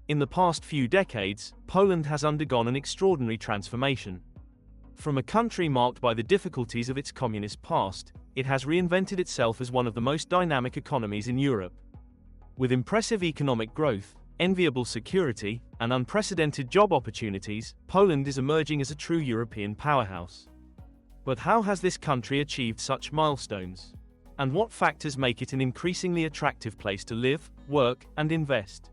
In the past few decades, Poland has undergone an extraordinary transformation. From a country marked by the difficulties of its communist past, it has reinvented itself as one of the most dynamic economies in Europe. With impressive economic growth, enviable security, and unprecedented job opportunities, Poland is emerging as a true European powerhouse. But how has this country achieved such milestones? And what factors make it an increasingly attractive place to live, work, and invest?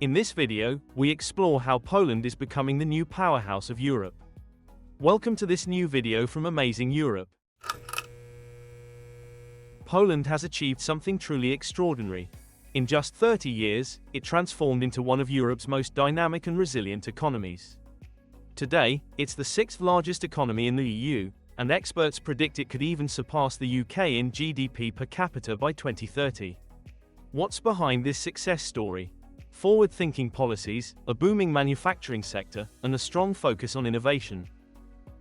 In this video, we explore how Poland is becoming the new powerhouse of Europe. Welcome to this new video from Amazing Europe. Poland has achieved something truly extraordinary. In just 30 years, it transformed into one of Europe's most dynamic and resilient economies. Today, it's the sixth largest economy in the EU, and experts predict it could even surpass the UK in GDP per capita by 2030. What's behind this success story? Forward-thinking policies, a booming manufacturing sector, and a strong focus on innovation.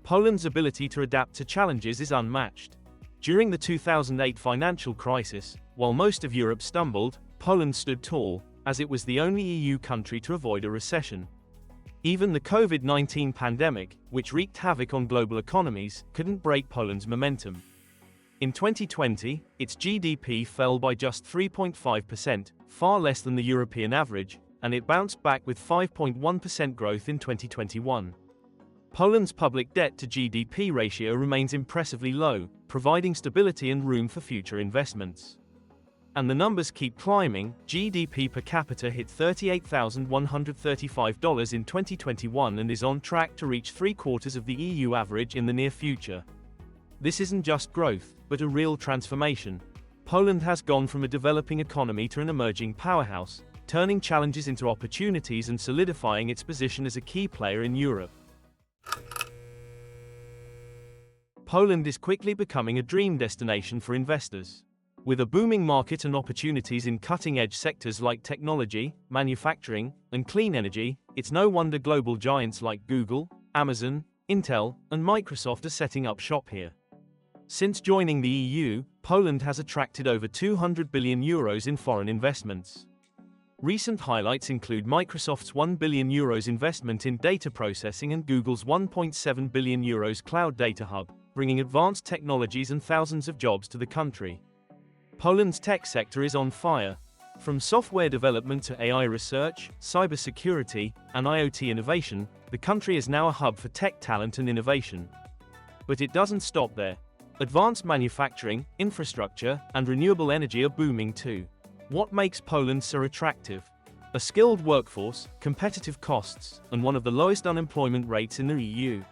Poland's ability to adapt to challenges is unmatched. During the 2008 financial crisis, while most of Europe stumbled, Poland stood tall, as it was the only EU country to avoid a recession. Even the COVID-19 pandemic, which wreaked havoc on global economies, couldn't break Poland's momentum. In 2020, its GDP fell by just 3.5%, far less than the European average, and it bounced back with 5.1% growth in 2021. Poland's public debt to GDP ratio remains impressively low, providing stability and room for future investments. And the numbers keep climbing. GDP per capita hit $38,135 in 2021 and is on track to reach three-quarters of the EU average in the near future. This isn't just growth, but a real transformation. Poland has gone from a developing economy to an emerging powerhouse, turning challenges into opportunities and solidifying its position as a key player in Europe. Poland is quickly becoming a dream destination for investors. With a booming market and opportunities in cutting-edge sectors like technology, manufacturing, and clean energy, it's no wonder global giants like Google, Amazon, Intel, and Microsoft are setting up shop here. Since joining the EU, Poland has attracted over €200 billion in foreign investments. Recent highlights include Microsoft's €1 billion investment in data processing and Google's €1.7 billion cloud data hub, bringing advanced technologies and thousands of jobs to the country. Poland's tech sector is on fire. From software development to AI research, cybersecurity, and IoT innovation, the country is now a hub for tech talent and innovation. But it doesn't stop there. Advanced manufacturing, infrastructure, and renewable energy are booming too. What makes Poland so attractive? A skilled workforce, competitive costs, and one of the lowest unemployment rates in the EU.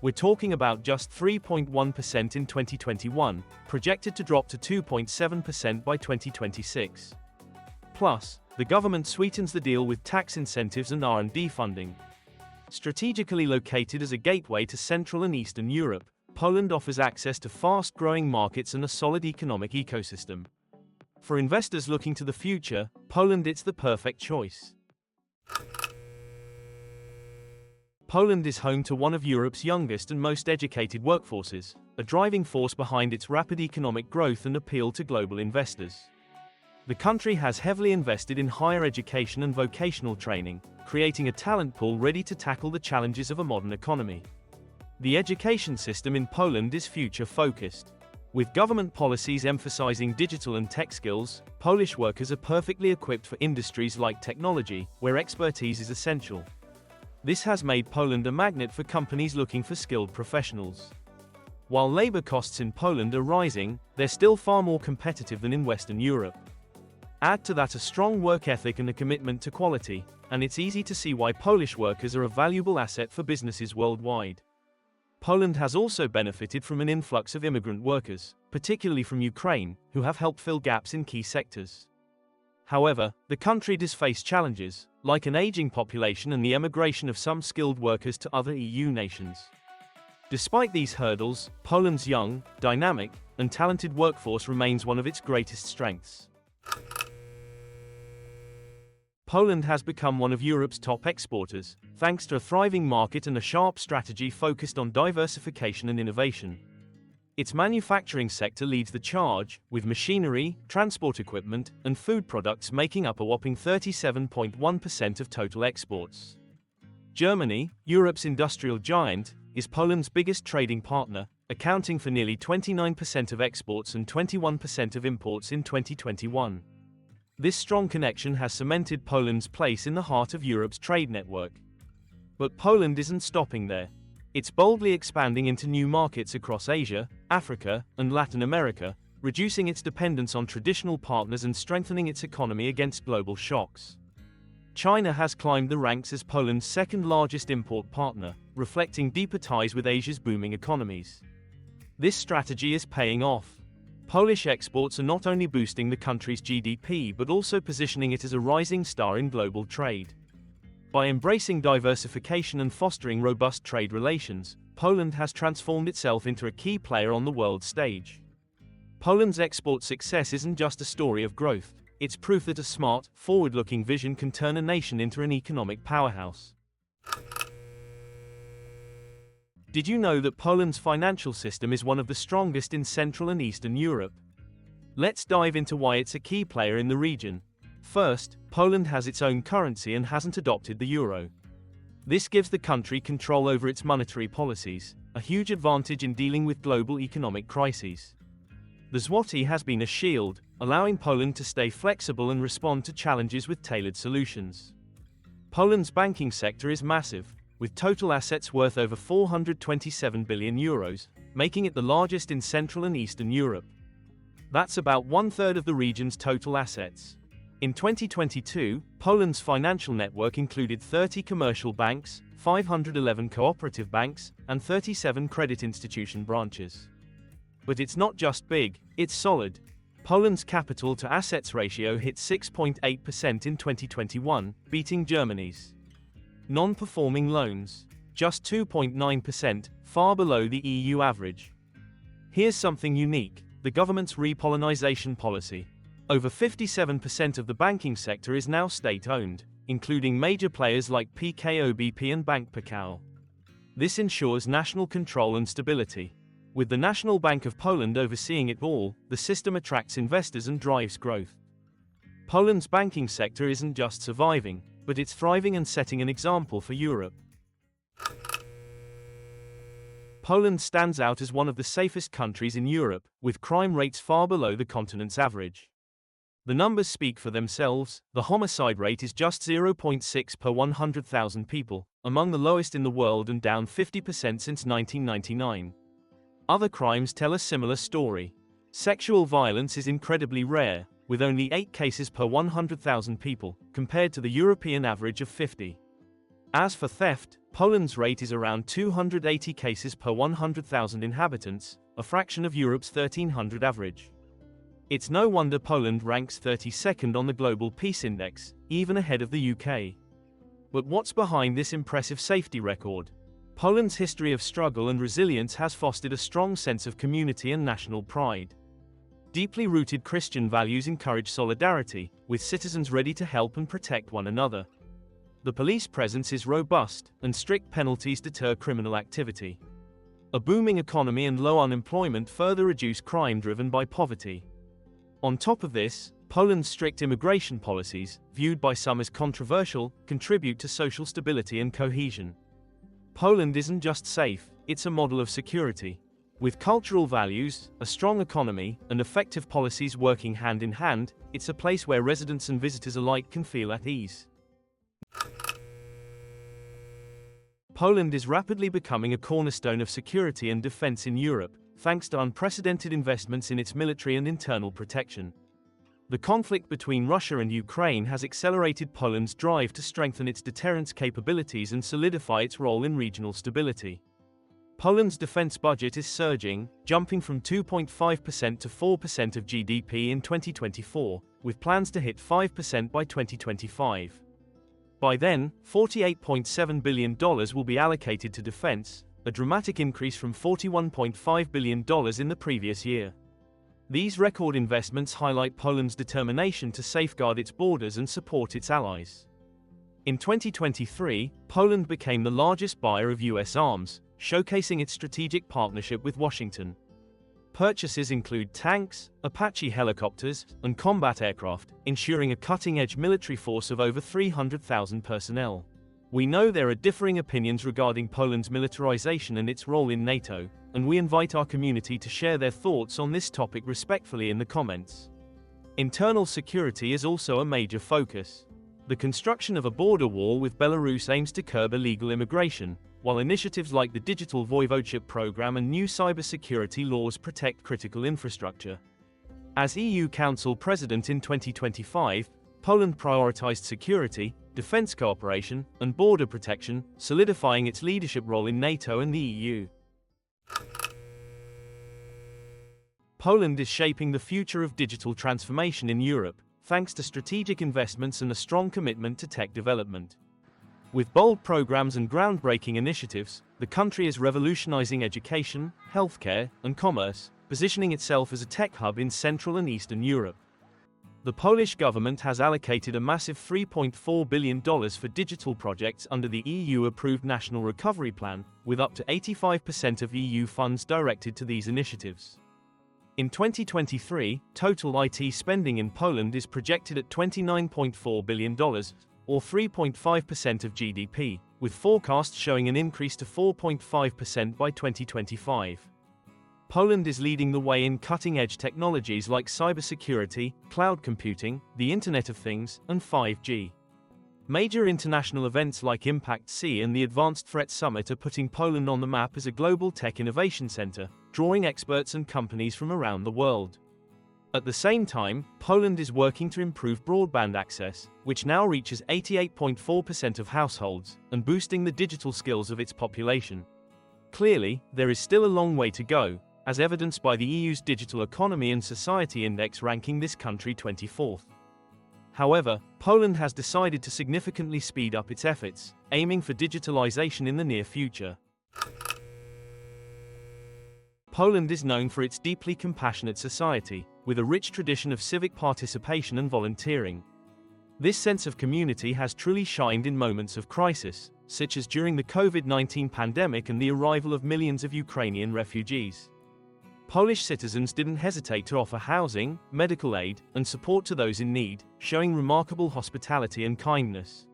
We're talking about just 3.1% in 2021, projected to drop to 2.7% by 2026. Plus, the government sweetens the deal with tax incentives and R&D funding. Strategically located as a gateway to Central and Eastern Europe, Poland offers access to fast-growing markets and a solid economic ecosystem. For investors looking to the future, Poland is the perfect choice. Poland is home to one of Europe's youngest and most educated workforces, a driving force behind its rapid economic growth and appeal to global investors. The country has heavily invested in higher education and vocational training, creating a talent pool ready to tackle the challenges of a modern economy. The education system in Poland is future-focused. With government policies emphasizing digital and tech skills, Polish workers are perfectly equipped for industries like technology, where expertise is essential. This has made Poland a magnet for companies looking for skilled professionals. While labor costs in Poland are rising, they're still far more competitive than in Western Europe. Add to that a strong work ethic and a commitment to quality, and it's easy to see why Polish workers are a valuable asset for businesses worldwide. Poland has also benefited from an influx of immigrant workers, particularly from Ukraine, who have helped fill gaps in key sectors. However, the country does face challenges, like an aging population and the emigration of some skilled workers to other EU nations. Despite these hurdles, Poland's young, dynamic, and talented workforce remains one of its greatest strengths. Poland has become one of Europe's top exporters, thanks to a thriving market and a sharp strategy focused on diversification and innovation. Its manufacturing sector leads the charge, with machinery, transport equipment, and food products making up a whopping 37.1% of total exports. Germany, Europe's industrial giant, is Poland's biggest trading partner, accounting for nearly 29% of exports and 21% of imports in 2021. This strong connection has cemented Poland's place in the heart of Europe's trade network. But Poland isn't stopping there. It's boldly expanding into new markets across Asia, Africa, and Latin America, reducing its dependence on traditional partners and strengthening its economy against global shocks. China has climbed the ranks as Poland's second-largest import partner, reflecting deeper ties with Asia's booming economies. This strategy is paying off. Polish exports are not only boosting the country's GDP but also positioning it as a rising star in global trade. By embracing diversification and fostering robust trade relations, Poland has transformed itself into a key player on the world stage. Poland's export success isn't just a story of growth, it's proof that a smart, forward-looking vision can turn a nation into an economic powerhouse. Did you know that Poland's financial system is one of the strongest in Central and Eastern Europe? Let's dive into why it's a key player in the region. First, Poland has its own currency and hasn't adopted the euro. This gives the country control over its monetary policies, a huge advantage in dealing with global economic crises. The zloty has been a shield, allowing Poland to stay flexible and respond to challenges with tailored solutions. Poland's banking sector is massive, with total assets worth over 427 billion euros, making it the largest in Central and Eastern Europe. That's about one-third of the region's total assets. In 2022, Poland's financial network included 30 commercial banks, 511 cooperative banks, and 37 credit institution branches. But it's not just big, it's solid. Poland's capital-to-assets ratio hit 6.8% in 2021, beating Germany's. Non-performing loans, just 2.9%, far below the EU average. Here's something unique: the government's repolonization policy. Over 57% of the banking sector is now state-owned, including major players like PKO BP and Bank Pekao. This ensures national control and stability. With the National Bank of Poland overseeing it all, the system attracts investors and drives growth. Poland's banking sector isn't just surviving, but it's thriving and setting an example for Europe. Poland stands out as one of the safest countries in Europe, with crime rates far below the continent's average. The numbers speak for themselves. The homicide rate is just 0.6 per 100,000 people, among the lowest in the world and down 50% since 1999. Other crimes tell a similar story. Sexual violence is incredibly rare, with only 8 cases per 100,000 people, compared to the European average of 50. As for theft, Poland's rate is around 280 cases per 100,000 inhabitants, a fraction of Europe's 1,300 average. It's no wonder Poland ranks 32nd on the Global Peace Index, even ahead of the UK. But what's behind this impressive safety record? Poland's history of struggle and resilience has fostered a strong sense of community and national pride. Deeply rooted Christian values encourage solidarity, with citizens ready to help and protect one another. The police presence is robust, and strict penalties deter criminal activity. A booming economy and low unemployment further reduce crime driven by poverty. On top of this, Poland's strict immigration policies, viewed by some as controversial, contribute to social stability and cohesion. Poland isn't just safe, it's a model of security. With cultural values, a strong economy, and effective policies working hand in hand, it's a place where residents and visitors alike can feel at ease. Poland is rapidly becoming a cornerstone of security and defense in Europe, thanks to unprecedented investments in its military and internal protection. The conflict between Russia and Ukraine has accelerated Poland's drive to strengthen its deterrence capabilities and solidify its role in regional stability. Poland's defense budget is surging, jumping from 2.5% to 4% of GDP in 2024, with plans to hit 5% by 2025. By then, $48.7 billion will be allocated to defense, a dramatic increase from $41.5 billion in the previous year. These record investments highlight Poland's determination to safeguard its borders and support its allies. In 2023, Poland became the largest buyer of US arms, showcasing its strategic partnership with Washington. Purchases include tanks, Apache helicopters, and combat aircraft, ensuring a cutting-edge military force of over 300,000 personnel. We know there are differing opinions regarding Poland's militarization and its role in NATO, and we invite our community to share their thoughts on this topic respectfully in the comments. Internal security is also a major focus. The construction of a border wall with Belarus aims to curb illegal immigration, while initiatives like the Digital Voivodeship program and new cybersecurity laws protect critical infrastructure. As EU Council President in 2025, Poland prioritized security, defense cooperation, and border protection, solidifying its leadership role in NATO and the EU. Poland is shaping the future of digital transformation in Europe, thanks to strategic investments and a strong commitment to tech development. With bold programs and groundbreaking initiatives, the country is revolutionizing education, healthcare, and commerce, positioning itself as a tech hub in Central and Eastern Europe. The Polish government has allocated a massive $3.4 billion for digital projects under the EU-approved National Recovery Plan, with up to 85% of EU funds directed to these initiatives. In 2023, total IT spending in Poland is projected at $29.4 billion, or 3.5% of GDP, with forecasts showing an increase to 4.5% by 2025. Poland is leading the way in cutting-edge technologies like cybersecurity, cloud computing, the Internet of Things, and 5G. Major international events like Impact C and the Advanced Threat Summit are putting Poland on the map as a global tech innovation center, drawing experts and companies from around the world. At the same time, Poland is working to improve broadband access, which now reaches 88.4% of households, and boosting the digital skills of its population. Clearly, there is still a long way to go, as evidenced by the EU's Digital Economy and Society Index ranking this country 24th. However, Poland has decided to significantly speed up its efforts, aiming for digitalization in the near future. Poland is known for its deeply compassionate society, with a rich tradition of civic participation and volunteering. This sense of community has truly shined in moments of crisis, such as during the COVID-19 pandemic and the arrival of millions of Ukrainian refugees. Polish citizens didn't hesitate to offer housing, medical aid, and support to those in need, showing remarkable hospitality and kindness.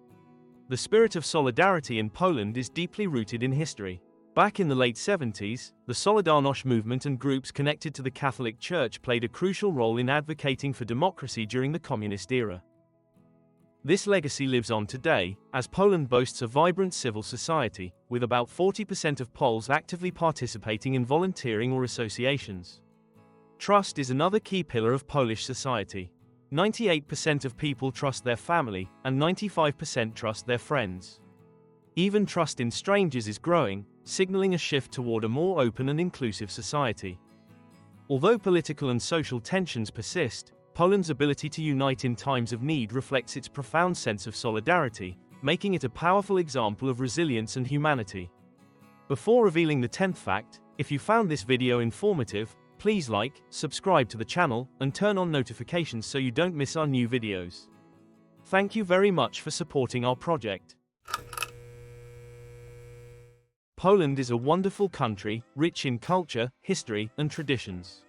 The spirit of solidarity in Poland is deeply rooted in history. Back in the late 70s, the Solidarność movement and groups connected to the Catholic Church played a crucial role in advocating for democracy during the communist era. This legacy lives on today, as Poland boasts a vibrant civil society, with about 40% of Poles actively participating in volunteering or associations. Trust is another key pillar of Polish society. 98% of people trust their family, and 95% trust their friends. Even trust in strangers is growing, signaling a shift toward a more open and inclusive society. Although political and social tensions persist, Poland's ability to unite in times of need reflects its profound sense of solidarity, making it a powerful example of resilience and humanity. Before revealing the 10th fact, if you found this video informative, please like, subscribe to the channel, and turn on notifications so you don't miss our new videos. Thank you very much for supporting our project. Poland is a wonderful country, rich in culture, history, and traditions.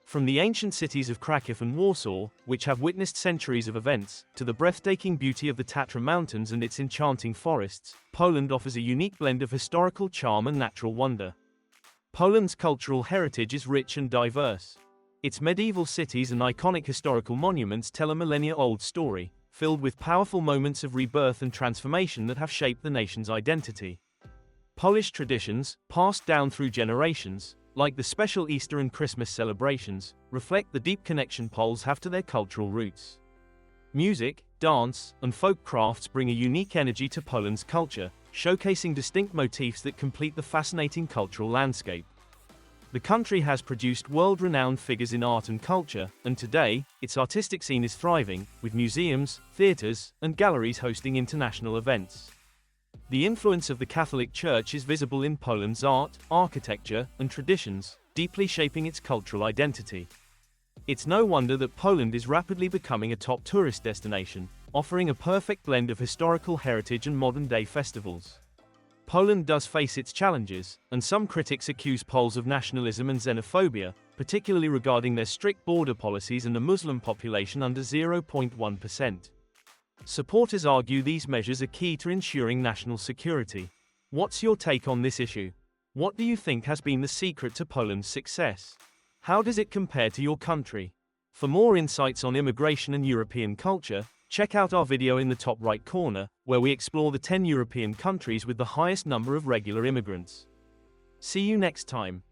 From the ancient cities of Kraków and Warsaw, which have witnessed centuries of events, to the breathtaking beauty of the Tatra Mountains and its enchanting forests, Poland offers a unique blend of historical charm and natural wonder. Poland's cultural heritage is rich and diverse. Its medieval cities and iconic historical monuments tell a millennia-old story, filled with powerful moments of rebirth and transformation that have shaped the nation's identity. Polish traditions, passed down through generations, like the special Easter and Christmas celebrations, reflect the deep connection Poles have to their cultural roots. Music, dance, and folk crafts bring a unique energy to Poland's culture, showcasing distinct motifs that complete the fascinating cultural landscape. The country has produced world-renowned figures in art and culture, and today, its artistic scene is thriving, with museums, theaters, and galleries hosting international events. The influence of the Catholic Church is visible in Poland's art, architecture, and traditions, deeply shaping its cultural identity. It's no wonder that Poland is rapidly becoming a top tourist destination, offering a perfect blend of historical heritage and modern-day festivals. Poland does face its challenges, and some critics accuse Poles of nationalism and xenophobia, particularly regarding their strict border policies and a Muslim population under 0.1%. Supporters argue these measures are key to ensuring national security. What's your take on this issue? What do you think has been the secret to Poland's success? How does it compare to your country? For more insights on immigration and European culture, check out our video in the top right corner, where we explore the 10 European countries with the highest number of regular immigrants. See you next time.